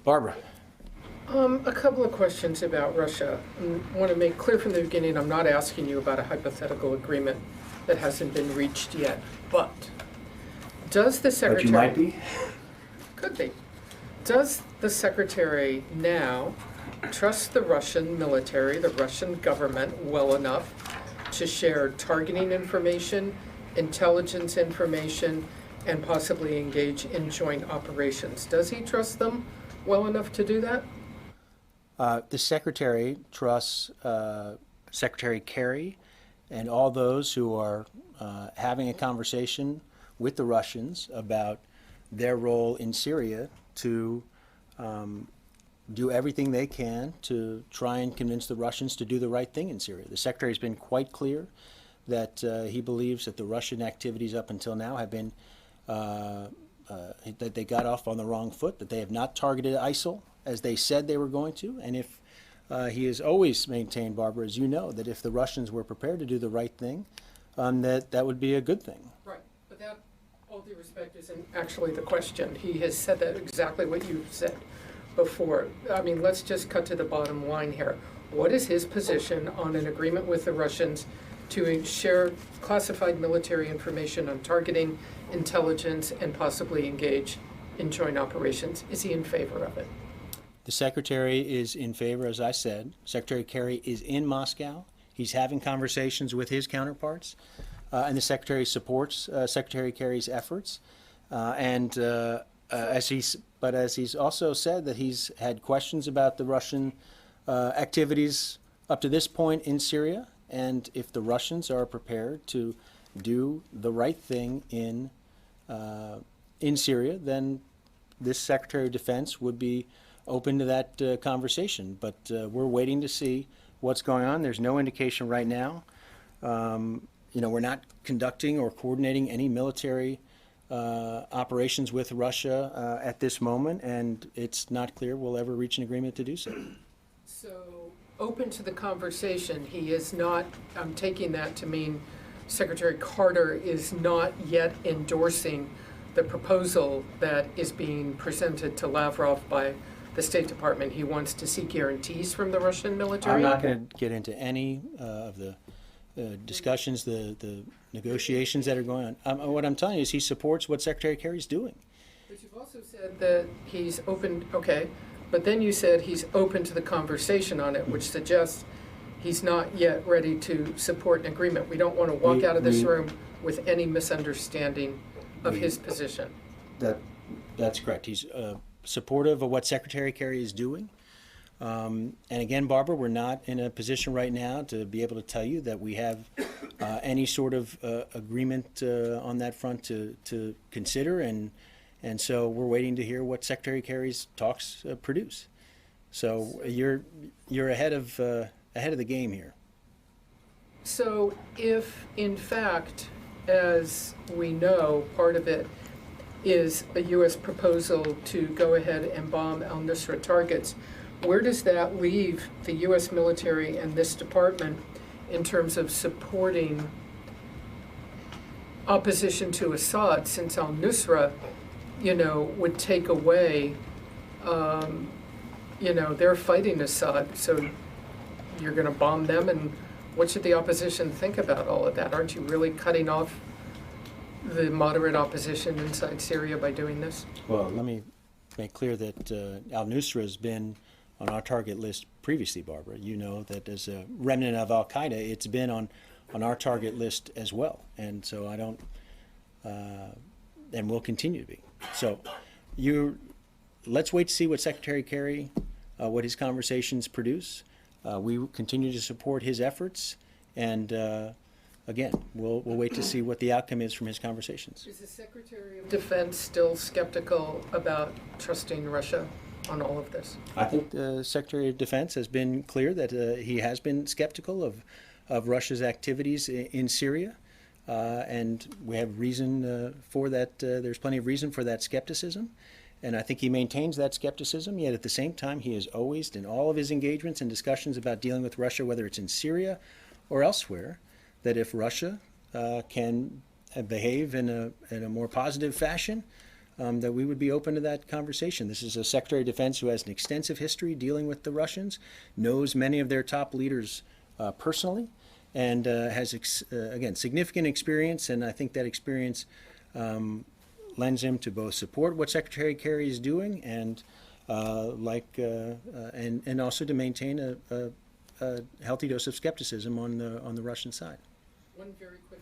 Barbara. A couple of questions about Russia. I want to make clear from the beginning, I'm not asking you about a hypothetical agreement that hasn't been reached yet. But does the Secretary... But you might be? Could be. Does the Secretary now trust the Russian military, the Russian government, well enough to share targeting information, intelligence information, and possibly engage in joint operations? Does he trust them well enough to do that? The Secretary trusts Secretary Kerry and all those who are having a conversation with the Russians about their role in Syria to do everything they can to try and convince the Russians to do the right thing in Syria. The Secretary has been quite clear that he believes that the Russian activities up until now have been that they got off on the wrong foot, that they have not targeted ISIL as they said they were going to. And if he has always maintained, Barbara, as you know, that if the Russians were prepared to do the right thing, that would be a good thing. Right, but that, all due respect, isn't actually the question. He has said that exactly what you've said before. I mean, let's just cut to the bottom line here. What is his position on an agreement with the Russians to share classified military information on targeting, intelligence, and possibly engage in joint operations? Is he in favor of it? The Secretary is in favor, as I said. Secretary Kerry is in Moscow. He's having conversations with his counterparts, and the Secretary supports Secretary Kerry's efforts. As he's also said that he's had questions about the Russian activities up to this point in Syria, and if the Russians are prepared to do the right thing in Syria, then this Secretary of Defense would be open to that conversation. But we're waiting to see what's going on. There's no indication right now. We're not conducting or coordinating any military operations with Russia at this moment, and it's not clear we'll ever reach an agreement to do so. So, open to the conversation. He is not, I'm taking that to mean Secretary Carter is not yet endorsing the proposal that is being presented to Lavrov by the State Department. He wants to see guarantees from the Russian military. I'm not going to get into any of the discussions, the negotiations that are going on. What I'm telling you is he supports what Secretary Kerry's doing. But you've also said that he's open, okay, but then you said he's open to the conversation on it, which suggests he's not yet ready to support an agreement. We don't want to walk out of this room with any misunderstanding of his position. That's correct. He's supportive of what Secretary Kerry is doing. And again, Barbara, we're not in a position right now to be able to tell you that we have any sort of agreement on that front to consider, and so we're waiting to hear what Secretary Kerry's talks produce. So you're ahead of the game here. So if, in fact, as we know, part of it is a U.S. proposal to go ahead and bomb al-Nusra targets, where does that leave the U.S. military and this department in terms of supporting opposition to Assad, since al-Nusra, would take away, they're fighting Assad, so you're going to bomb them, and what should the opposition think about all of that? Aren't you really cutting off the moderate opposition inside Syria by doing this? Well, let me make clear that al-Nusra has been on our target list previously, Barbara. You know that as a remnant of al-Qaeda, it's been on our target list as well. And so I don't, and will continue to be. So let's wait to see what Secretary Kerry, what his conversations produce. We continue to support his efforts, and again, we'll wait to see what the outcome is from his conversations. Is the Secretary of Defense still skeptical about trusting Russia on all of this? I think the Secretary of Defense has been clear that he has been skeptical of Russia's activities in Syria, and we have reason for that. There's plenty of reason for that skepticism, and I think he maintains that skepticism, yet at the same time he has always, in all of his engagements and discussions about dealing with Russia, whether it's in Syria or elsewhere, that if Russia can behave in a more positive fashion, that we would be open to that conversation. This is a Secretary of Defense who has an extensive history dealing with the Russians, knows many of their top leaders personally, and has, again, significant experience, and I think that experience lends him to both support what Secretary Kerry is doing and and also to maintain a healthy dose of skepticism on the Russian side. One very quick